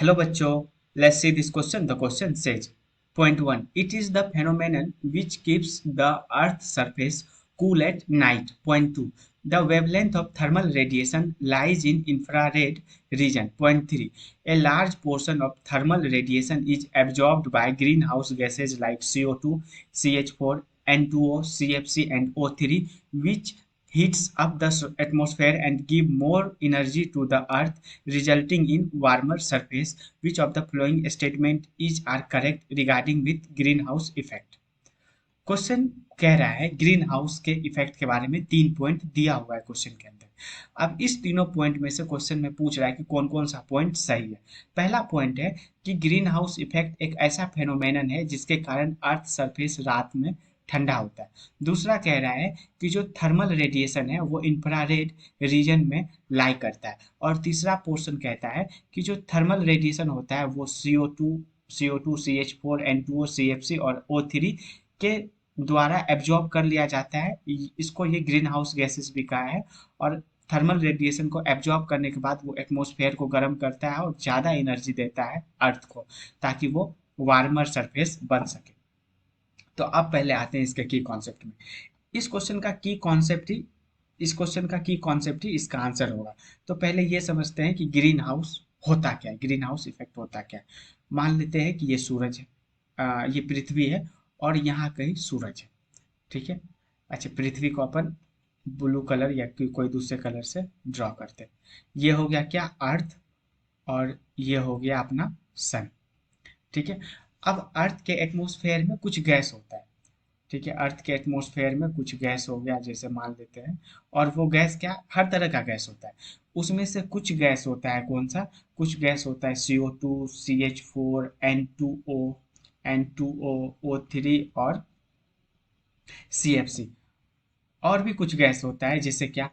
Hello bachcho, let's see this question. The question says, point 1. It is the phenomenon which keeps the Earth's surface cool at night. Point 2. The wavelength of thermal radiation lies in infrared region. Point 3. A large portion of thermal radiation is absorbed by greenhouse gases like CO2, CH4, N2O, CFC and O3, which heats up the atmosphere and give more energy to the earth, resulting in warmer surface. Which of the following statement is are correct regarding with green house effect? Question कह रहा है green house के effect के बारे में 3 point दिया हुआ है क्वेश्चन के अंदर। अब इस तीनों पॉइंट में से क्वेश्चन में पूछ रहा है कि कौन कौन सा पॉइंट सही है। पहला पॉइंट है कि ग्रीन हाउस इफेक्ट एक ऐसा फेनोमेनन है जिसके कारण अर्थ सरफेस रात में ठंडा होता है। दूसरा कह रहा है कि जो थर्मल रेडिएशन है वो इंफ्रारेड रीजन में लाई करता है। और तीसरा पोर्शन कहता है कि जो थर्मल रेडिएशन होता है वो CO2, CH4, N2O, CFC और O3 के द्वारा एब्जॉर्ब कर लिया जाता है। इसको ये ग्रीन हाउस गैसेस भी कहा है। और थर्मल रेडिएशन को एब्जॉर्ब करने के बाद वो एटमॉस्फेयर को गर्म करता है और ज़्यादा एनर्जी देता है अर्थ को, ताकि वो वार्मर सरफेस बन सके। तो अब पहले आते हैं इसके की कॉन्सेप्ट में। इस क्वेश्चन का की कॉन्सेप्ट ही इसका आंसर होगा। तो पहले ये समझते हैं कि ग्रीन हाउस होता क्या है, ग्रीन हाउस इफेक्ट होता क्या है। मान लेते हैं कि ये सूरज है, ये पृथ्वी है और यहाँ कहीं सूरज है, ठीक है। अच्छा, पृथ्वी को अपन ब्लू कलर या कोई दूसरे कलर से ड्रॉ करते हैं। ये हो गया क्या, अर्थ, और ये हो गया अपना सन, ठीक है। अब अर्थ के एटमॉस्फेयर में कुछ गैस होता है, ठीक है। अर्थ के एटमॉस्फेयर में कुछ गैस हो गया जैसे मान लेते हैं, और वो गैस क्या, हर तरह का गैस होता है। उसमें से कुछ गैस होता है, कौन सा, कुछ गैस होता है CO2, CH4, N2O, O3 और CFC। और भी कुछ गैस होता है जैसे क्या,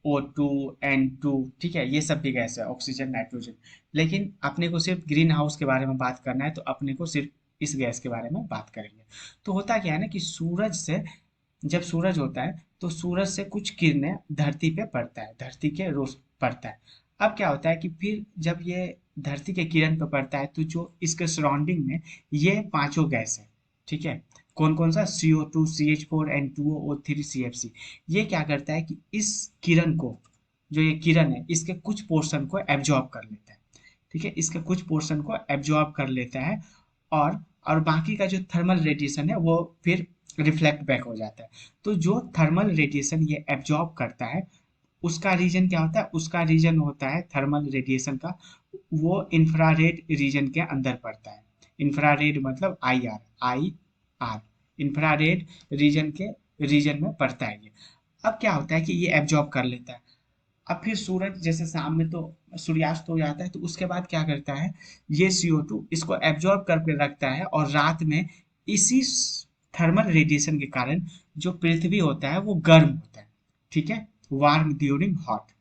O2, N2, ठीक है। ये सब भी गैस है, ऑक्सीजन, नाइट्रोजन। लेकिन अपने को सिर्फ ग्रीन हाउस के बारे में बात करना है, तो अपने को सिर्फ इस गैस के बारे में बात करेंगे। तो होता क्या है ना कि सूरज से, जब सूरज होता है तो सूरज से कुछ किरणें धरती पे पड़ता है, धरती के रोज पड़ता है। अब क्या होता है कि फिर जब ये धरती के किरण पे पड़ता है तो जो इसके सराउंडिंग में ये पांचों गैस है, ठीक है। कौन कौन सा, CO2, CH4, N2O, O3, CFC। ये क्या करता है कि इस किरण को, जो ये किरण है, इसके कुछ पोर्शन को एब्जॉर्ब कर लेता है, ठीक है। इसके कुछ पोर्शन को एब्जॉर्ब कर लेता है और बाकी का जो थर्मल रेडिएशन है वो फिर रिफ्लेक्ट बैक हो जाता है। तो जो थर्मल रेडिएशन ये एब्जॉर्ब करता है उसका रीजन क्या होता है, उसका रीजन होता है थर्मल रेडिएशन का, वो इंफ्रारेड रीजन के अंदर पड़ता है। इंफ्रारेड मतलब IR इंफ्रारेड रीजन में पड़ता है ये। अब क्या होता है कि ये एब्जॉर्ब कर लेता है। अब फिर सूरज जैसे शाम में तो सूर्यास्त हो जाता है, तो उसके बाद क्या करता है, ये CO2 इसको एब्जॉर्ब करके रखता है और रात में इसी थर्मल रेडिएशन के कारण जो पृथ्वी होता है वो गर्म होता है, ठीक है। Warm during hot,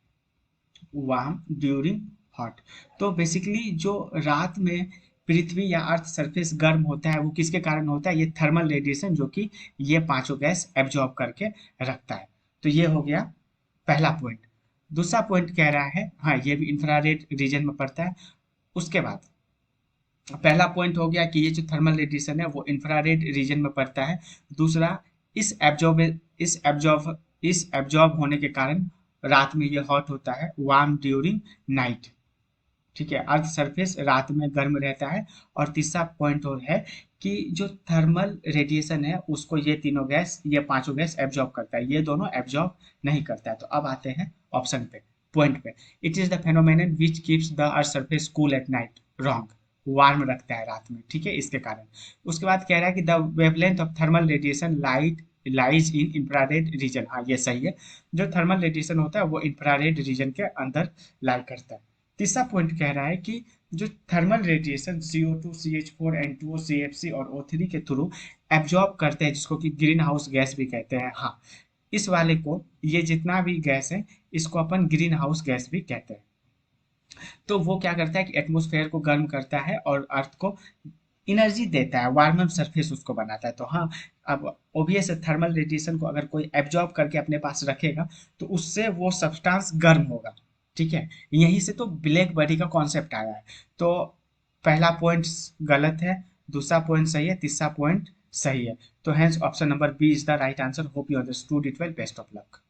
warm during hot. तो बेसिकली जो रात में पृथ्वी या अर्थ सरफेस गर्म होता है वो किसके कारण होता है, ये थर्मल रेडिएशन जो कि ये पांचों गैस एब्जॉर्ब करके रखता है। तो ये हो गया पहला पॉइंट। दूसरा पॉइंट कह रहा है, हाँ ये भी इंफ्रारेड रीजन में पड़ता है। उसके बाद पहला पॉइंट हो गया कि ये जो थर्मल रेडिएशन है वो इंफ्रारेड रीजन में पड़ता है। दूसरा, इस एब्जॉर्ब इस एब्जॉर्ब होने के कारण रात में ये हॉट होता है, वार्म ड्यूरिंग नाइट, ठीक है। अर्थ सरफेस रात में गर्म रहता है। और तीसरा पॉइंट और है कि जो थर्मल रेडिएशन है उसको ये तीनों गैस, ये पांचों गैस एब्जॉर्ब करता है, ये दोनों एब्जॉर्ब नहीं करता है। तो अब आते हैं ऑप्शन पे, पॉइंट पे। It is the phenomenon which keeps the earth surface cool at night. Wrong, warm रखता है रात में, ठीक है, इसके कारण। उसके बाद कह रहा है कि the wavelength of thermal radiation lies in infrared reason. हाँ ये सही है, जो थर्मल रेडिएशन होता है वो इंफ्रारेड रीजन के अंदर लाई करता है। तीसरा पॉइंट कह रहा है कि जो thermal radiation CO2, CH4, N2O, CFC और O3 के थ्रू एब्जॉर्ब करते हैं, जिसको कि ग्रीन हाउस गैस भी कहते हैं, हाँ इस वाले को, ये जितना भी गैस है इसको अपन ग्रीन हाउस गैस भी कहते हैं। तो वो क्या करता है कि एटमॉस्फेयर को गर्म करता है और अर्थ को एनर्जी देता है, वार्मर सरफेस उसको बनाता है। तो हाँ, अब ओबियस थर्मल रेडिएशन को अगर कोई एब्जॉर्ब करके अपने पास रखेगा तो उससे वो सब्सटेंस गर्म होगा, ठीक है। यहीं से तो ब्लैक बॉडी का कॉन्सेप्ट आया है। तो पहला पॉइंट गलत है, दूसरा पॉइंट सही है, तीसरा पॉइंट सही है। तो hence option number B is the right answer. Hope you understood it well. Best of luck.